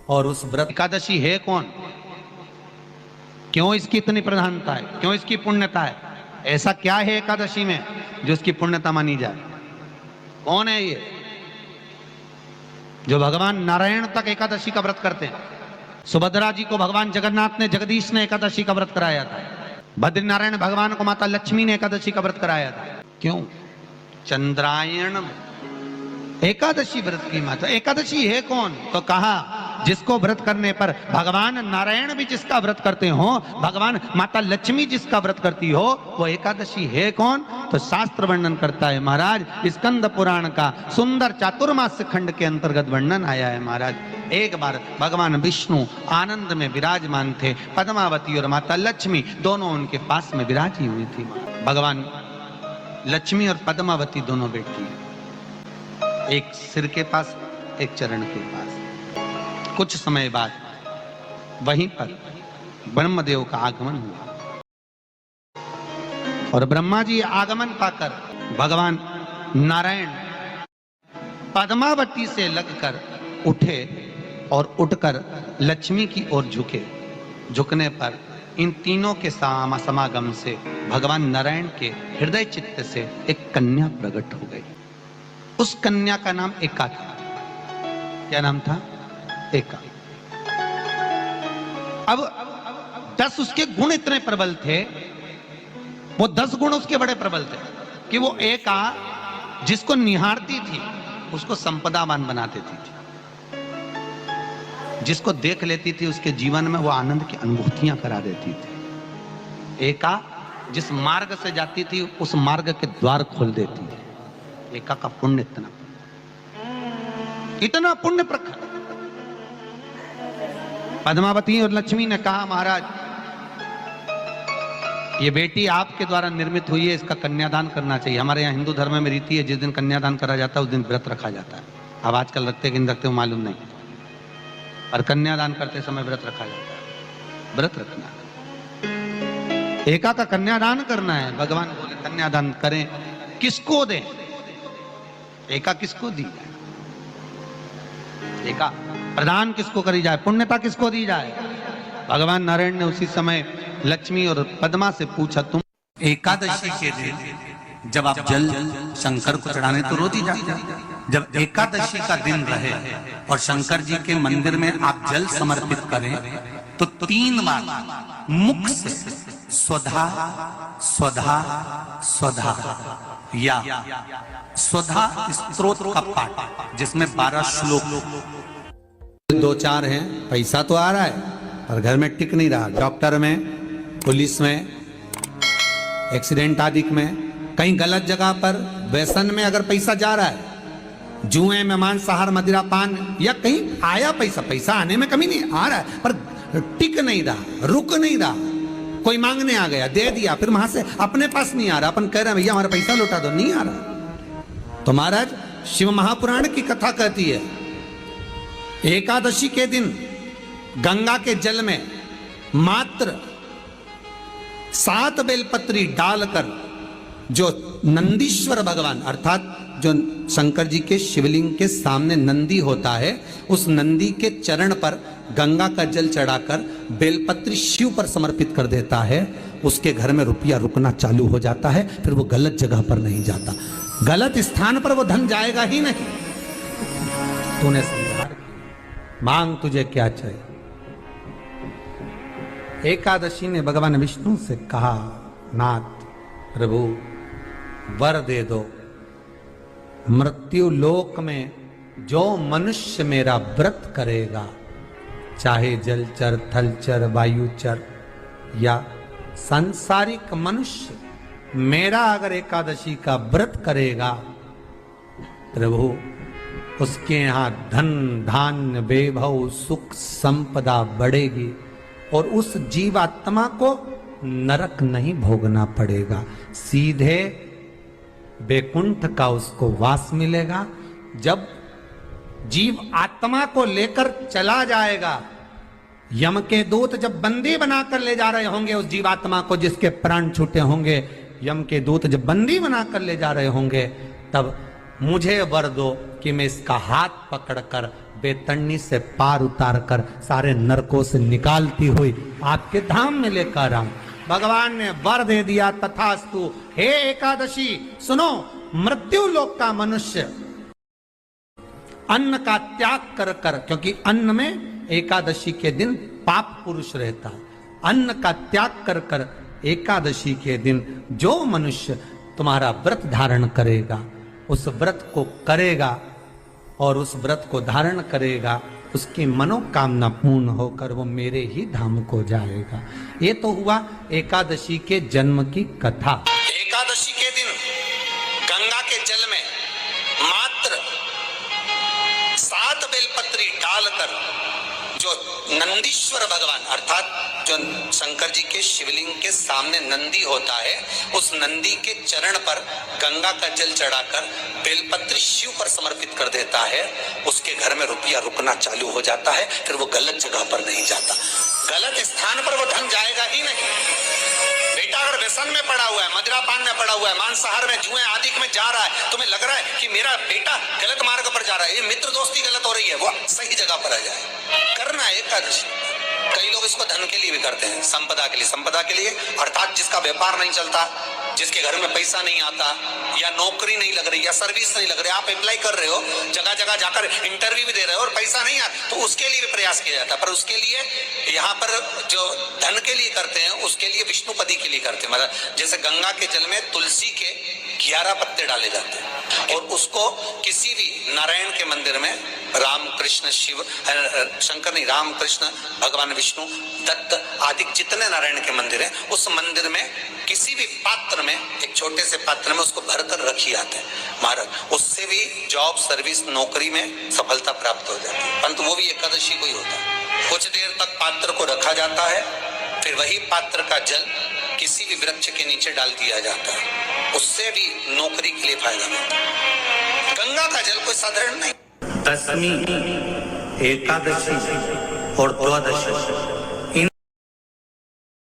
और उस व्रत एकादशी है कौन, क्यों इसकी इतनी प्रधानता है, क्यों इसकी पुण्यता है, ऐसा क्या है एकादशी में जो इसकी पुण्यता मानी जाए? कौन है ये जो भगवान नारायण तक एकादशी का व्रत करते हैं? सुभद्रा जी को भगवान जगन्नाथ ने, जगदीश ने एकादशी का व्रत कराया था। बद्रीनारायण भगवान को माता लक्ष्मी ने एकादशी का व्रत कराया था। क्यों? चंद्रायण एकादशी व्रत की माता। एकादशी है कौन? तो कहा जिसको व्रत करने पर भगवान नारायण भी जिसका व्रत करते हो, भगवान माता लक्ष्मी जिसका व्रत करती हो, वो एकादशी है कौन? तो शास्त्र वर्णन करता है महाराज, स्कंद पुराण का सुंदर चातुर्मास्य खंड के अंतर्गत वर्णन आया है महाराज। एक बार भगवान विष्णु आनंद में विराजमान थे, पद्मावती और माता लक्ष्मी दोनों उनके पास में विराजी हुई थी। भगवान लक्ष्मी और पद्मावती दोनों बैठी, एक सिर के पास, एक चरण के पास। कुछ समय बाद वहीं पर ब्रह्मदेव का आगमन हुआ और ब्रह्मा जी आगमन पाकर भगवान नारायण पद्मावती से लगकर उठे और उठकर लक्ष्मी की ओर झुके। झुकने पर इन तीनों के समागम से भगवान नारायण के हृदय चित्त से एक कन्या प्रकट हो गई। उस कन्या का नाम एका था। क्या नाम था? एका। अब 10 उसके गुण इतने प्रबल थे, वो 10 गुण उसके बड़े प्रबल थे कि वो एका जिसको निहारती थी उसको संपदावान बना देती थी। जिसको देख लेती थी उसके जीवन में वो आनंद की अनुभूतियां करा देती थी। एका जिस मार्ग से जाती थी उस मार्ग के द्वार खोल देती थी। एका का पुण्य इतना पुण्य प्रखर। पद्मावती और लक्ष्मी ने कहा महाराज ये बेटी आपके द्वारा निर्मित हुई है, इसका कन्यादान करना चाहिए। हमारे यहाँ हिंदू धर्म में रीति है, जिस दिन कन्यादान करा जाता है उस दिन व्रत रखा जाता है। अब आजकल रखते कि नहीं रखते हो मालूम नहीं, और कन्यादान करते समय व्रत रखा जाता है। व्रत रखना, एका का कन्यादान करना है। भगवान बोले कन्यादान करें, किसको दें? एका किसको दी जाए? एका प्रदान किसको करी जाए? पुण्यता किसको दी जाए? भगवान नारायण ने उसी समय लक्ष्मी और पद्मा से पूछा, तुम एकादशी के दिन जब आप जल शंकर को चढ़ाने तो रोज ही जाते, जब एकादशी का दिन रहे और शंकर जी के मंदिर में आप जल समर्पित करें तो 3 बार मुख से स्वधा स्वधा स्वधा या स्वधा स्तोत्र का पाठ, जिसमें 12 श्लोक 2-4 हैं। पैसा तो आ रहा है पर घर में टिक नहीं रहा। डॉक्टर में, पुलिस में, एक्सीडेंट आदि में, कहीं गलत जगह पर, व्यसन में अगर पैसा जा रहा है, जुए में, मांसाहार, मदिरा पान, या कहीं आया पैसा आने में कमी नहीं, आ रहा है पर टिक नहीं रहा, रुक नहीं रहा। कोई मांगने आ गया, दे दिया, फिर वहां से अपने पास नहीं आ रहा, अपन कह रहे हैं भैया हमारा पैसा लौटा दो, नहीं आ रहा। तो महाराज शिव महापुराण की कथा कहती है एकादशी के दिन गंगा के जल में मात्र 7 बेलपत्री डालकर जो नंदीश्वर भगवान अर्थात जो शंकर जी के शिवलिंग के सामने नंदी होता है, उस नंदी के चरण पर गंगा का जल चढ़ाकर बेलपत्री शिव पर समर्पित कर देता है, उसके घर में रुपया रुकना चालू हो जाता है। फिर वो गलत जगह पर नहीं जाता, गलत स्थान पर वो धन जाएगा ही नहीं। तूने समझा, मांग तुझे क्या चाहिए। एकादशी ने भगवान विष्णु से कहा, नाथ प्रभु वर दे दो, मृत्यु लोक में जो मनुष्य मेरा व्रत करेगा, चाहे जलचर, थलचर, वायुचर या सांसारिक मनुष्य, मेरा अगर एकादशी का व्रत करेगा प्रभु, उसके यहाँ धन धान्य वैभव सुख संपदा बढ़ेगी और उस जीवात्मा को नरक नहीं भोगना पड़ेगा, सीधे वैकुंठ का उसको वास मिलेगा। जब जीव आत्मा को लेकर चला जाएगा, यम के दूत जब बंदी बनाकर ले जा रहे होंगे उस जीवात्मा को, जिसके प्राण छूटे होंगे, यम के दूत जब बंदी बनाकर ले जा रहे होंगे, तब मुझे वर दो कि मैं इसका हाथ पकड़कर बेतन्नी से पार उतार कर सारे नरकों से निकालती हुई आपके धाम में लेकर आऊं। भगवान ने वर दे दिया, तथास्तु। हे एकादशी सुनो, मृत्यु लोक का मनुष्य अन्न का त्याग कर कर, क्योंकि अन्न में एकादशी के दिन पाप पुरुष रहता है, अन्न का त्याग कर कर एकादशी के दिन जो मनुष्य तुम्हारा व्रत धारण करेगा, उस व्रत को करेगा और उस व्रत को धारण करेगा, उसकी मनोकामना पूर्ण होकर वो मेरे ही धाम को जाएगा। ये तो हुआ एकादशी के जन्म की कथा। एकादशी के दिन गंगा के जल में मात्र 7 बेलपत्री डालकर जो नंदीश्वर भगवान अर्थात जो शंकर जी के शिवलिंग के सामने नंदी होता है, उस नंदी के चरण पर गंगा का जल चढ़ाकर बेलपत्री शिव पर समर्पित कर देता है, उसके घर में रुपया रुकना चालू हो जाता है। फिर वो गलत जगह पर नहीं जाता, गलत स्थान पर वो धन जाएगा ही नहीं। बेटा अगर व्यसन में पड़ा हुआ है, मदिरापान में पड़ा हुआ है, मांसाहार में, जुए आदि में जा रहा है, तुम्हें लग रहा है कि मेरा बेटा गलत मार्ग पर जा रहा है, ये मित्र दोस्ती गलत हो रही है, वो सही जगह पर आ जाए। करना है एकादशी। कई लोग इसको धन के लिए भी करते हैं, संपदा के लिए। संपदा के लिए अर्थात जिसका व्यापार नहीं चलता, जिसके घर में पैसा नहीं आता, या नौकरी नहीं लग रही, या सर्विस नहीं लग रही, आप अप्लाई कर रहे हो, जगह जगह जाकर इंटरव्यू भी दे रहे हो और पैसा नहीं आता, तो उसके लिए भी प्रयास किया जाता है। पर उसके लिए यहाँ पर जो धन के लिए करते हैं, उसके लिए विष्णुपदी के लिए करते हैं। मतलब जैसे गंगा के जल में तुलसी के 11 पत्ते डाले जाते हैं और उसको किसी भी नारायण के मंदिर में, राम कृष्ण शिव शंकर नहीं, राम कृष्ण भगवान विष्णु दत्त आदि जितने नारायण के मंदिर हैं, उस मंदिर में किसी भी पात्र में, एक छोटे से पात्र में उसको भरकर रखी जाते हैं महाराज। उससे भी जॉब सर्विस नौकरी में सफलता प्राप्त हो जाती है। परंतु वो भी एकादशी को ही होता है। कुछ देर तक पात्र को रखा जाता है, फिर वही पात्र का जल किसी भी वृक्ष के नीचे डाल दिया जाता है, उससे भी नौकरी के लिए फायदा मिलता है। गंगा का जल कोई साधारण नहीं। दशमी, एकादशी और द्वादशी